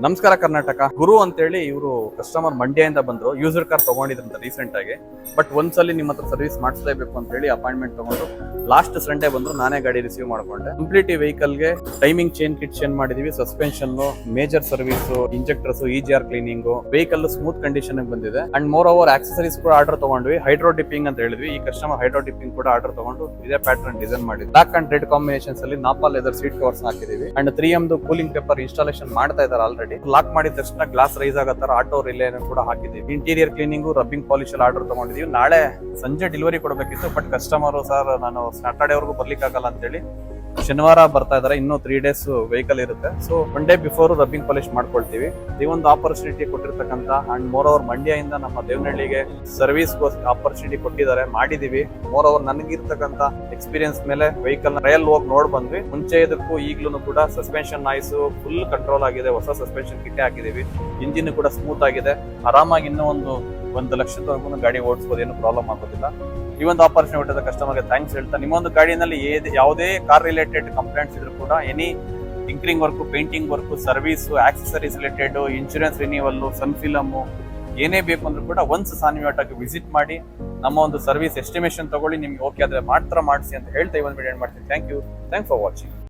ನಮಸ್ಕಾರ ಕರ್ನಾಟಕ. ಗುರು ಅಂತೇಳಿ ಇವರು ಕಸ್ಟಮರ್ ಮಂಡ್ಯದಿಂದ ಬಂದ್ರು. ಯೂಸರ್ ಕಾರ್ ತಗೊಂಡಿದ್ರಂತ ರೀಸೆಂಟ್ ಆಗಿ. ಬಟ್ ಒಂದ್ಸಲಿ ನಿಮ್ಮ ಹತ್ರ ಸರ್ವಿಸ್ ಮಾಡಿಸಲೇಬೇಕು ಅಂತ ಹೇಳಿ ಅಪಾಯಿಂಟ್ಮೆಂಟ್ ತಗೊಂಡು ಲಾಸ್ಟ್ ಸಂಡೇ ಬಂದ್ರು. ನಾನೇ ಗಾಡಿ ರಿಸೀವ್ ಮಾಡ್ಕೊಂಡೆ. ಕಂಪ್ಲೀಟ್ ವೆಹಿಕಲ್ ಗೆ ಟೈಮಿಂಗ್ ಚೈನ್ ಕಿಟ್ ಚೇಂಜ್ ಮಾಡಿದೀವಿ, suspension, major service, injectors, EGR cleaning, vehicle smooth condition ಬಂದಿದೆ. ಅಂಡ್ ಮೋರ್ ಓವರ್ ಆಕ್ಸೆಸರೀಸ್ ಕೂಡ ಆರ್ಡರ್ ತಗೊಂಡ್ವಿ. ಹೈಡ್ರೋ ಡಿಪ್ಪಿಂಗ್ ಅಂತ ಹೇಳಿದ್ವಿ. ಈ ಕಸ್ಟಮರ್ ಹೈಡ್ರೋ ಡಿಪ್ಪಿಂಗ್ ಕೂಡ ಆರ್ಡರ್ ತಗೊಂಡು ಇದೇ ಪ್ಯಾಟರ್ನ್ ಡಿಸೈನ್ ಮಾಡಿದ್ವಿ. ಬ್ಲಾಕ್ ಅಂಡ್ ರೆಡ್ ಕಾಂಬಿನೇಷನ್ಸ್ ಅಲ್ಲಿ ನಾಪಾ ಲೆದರ್ ಸೀಟ್ ಕವರ್ಸ್ ಹಾಕಿದೀವಿ. And 3M cooling paper installation ಮಾಡ್ತಾ ಇದ್ದಾರೆ ಆಲ್ರೆಡಿ. ಲಾಕ್ ಮಾಡಿದ ತಕ್ಷಣ ಗ್ಲಾಸ್ ರೈಸ್ ಆಗೋ ತರ ಆಟೋ ರಿಲೇ ಕೂಡ ಹಾಕಿದೀವಿ. ಇಂಟೀರಿಯರ್ ಕ್ಲೀನಿಂಗ್, ರಬ್ಬಿಂಗ್ ಪಾಲಿಶ್ ಅಲ್ಲಿ ಆರ್ಡರ್ ತಗೊಂಡಿದೀವಿ. ನಾಳೆ ಸಂಜೆ ಡೆಲಿವರಿ ಕೊಡಬೇಕಿತ್ತು. ಬಟ್ ಕಸ್ಟಮರ್ ಸರ್ ನಾನು ಸ್ಯಾಟರ್ಡೆ ವರೆಗೂ ಬರ್ಲಿಕ್ಕೆ ಆಗಲ್ಲ ಅಂತ ಹೇಳಿ ಶನಿವಾರ ಬರ್ತಾ ಇದಾರೆ. ಇನ್ನೂ 3 days ವೆಹಿಕಲ್ ಇರುತ್ತೆ. So 1 day before rubbing polish ಮಾಡ್ಕೊಳ್ತೀವಿ. ಈ ಒಂದು ಆಪರ್ಚುನಿಟಿ ಕೊಟ್ಟಿರ್ತಕ್ಕಂಥ ಅಂಡ್ ಮೋರ್ ಓವರ್ ಮಂಡ್ಯದಿಂದ ನಮ್ಮ ದೇವನಹಳ್ಳಿಗೆ ಸರ್ವಿಸ್ ಆಪರ್ಚುನಿಟಿ ಕೊಟ್ಟಿದ್ದಾರೆ, ಮಾಡಿದೀವಿ. ಮೋರ್ ಓವರ್ ನನಗಿರ್ತಕ್ಕಂಥ ಎಕ್ಸ್ಪೀರಿಯನ್ಸ್ ಮೇಲೆ ವೆಹಿಕಲ್ ಟ್ರಯಲ್ ಹೋಗಿ ನೋಡ್ ಬಂದ್ವಿ. ಮುಂಚೆ ಇದಕ್ಕೂ ಈಗ್ಲೂ ಕೂಡ ಸಸ್ಪೆನ್ಷನ್ ನಾಯ್ಸ್ ಫುಲ್ ಕಂಟ್ರೋಲ್ ಆಗಿದೆ. ಹೊಸ ಸಸ್ಪೆನ್ಷನ್ ಕಿಟ್ಟೆ ಹಾಕಿದೀವಿ. ಇಂಜಿನ್ ಕೂಡ ಸ್ಮೂತ್ ಆಗಿದೆ. ಆರಾಮಾಗಿ ಇನ್ನೂ ಒಂದು ಲಕ್ಷದವರೆಗೂ ಗಾಡಿ ಓಡಿಸಬಹುದು, ಏನು ಪ್ರಾಬ್ಲಮ್ ಆಗೋದಿಲ್ಲ. ಈ ಒಂದು ಆಪರ್ಚುನಿಟಿ ಕಸ್ಟಮರ್ಗೆ ಥ್ಯಾಂಕ್ಸ್ ಹೇಳ್ತಾ, ನಿಮ್ಮೊಂದು ಗಾಡಿನಲ್ಲಿ ಯಾವುದೇ ಕಾರ್ ರಿಲೇಟೆಡ್ ಕಂಪ್ಲೇಂಟ್ಸ್ ಇದ್ರು ಕೂಡ any tinkering work, painting work, service, accessories related, insurance renewal, sun film ಏನೇ ಬೇಕು ಅಂದ್ರೂ ಕೂಡ ಒನ್ಸ್ ಸಾನಿವಾಟಾಗಿ ವಿಸಿಟ್ ಮಾಡಿ ನಮ್ಮ ಒಂದು ಸರ್ವಿಸ್ ಎಸ್ಟಿಮೇಷನ್ ತಗೊಳ್ಳಿ. ನಿಮ್ಗೆ ಓಕೆ ಆದ್ರೆ ಮಾತ್ರ ಮಾಡಿಸಿ ಅಂತ ಹೇಳ್ತಾ ಈ ಒಂದು ವಿಡಿಯೋ ಮಾಡ್ತೀನಿ. Thank you for watching.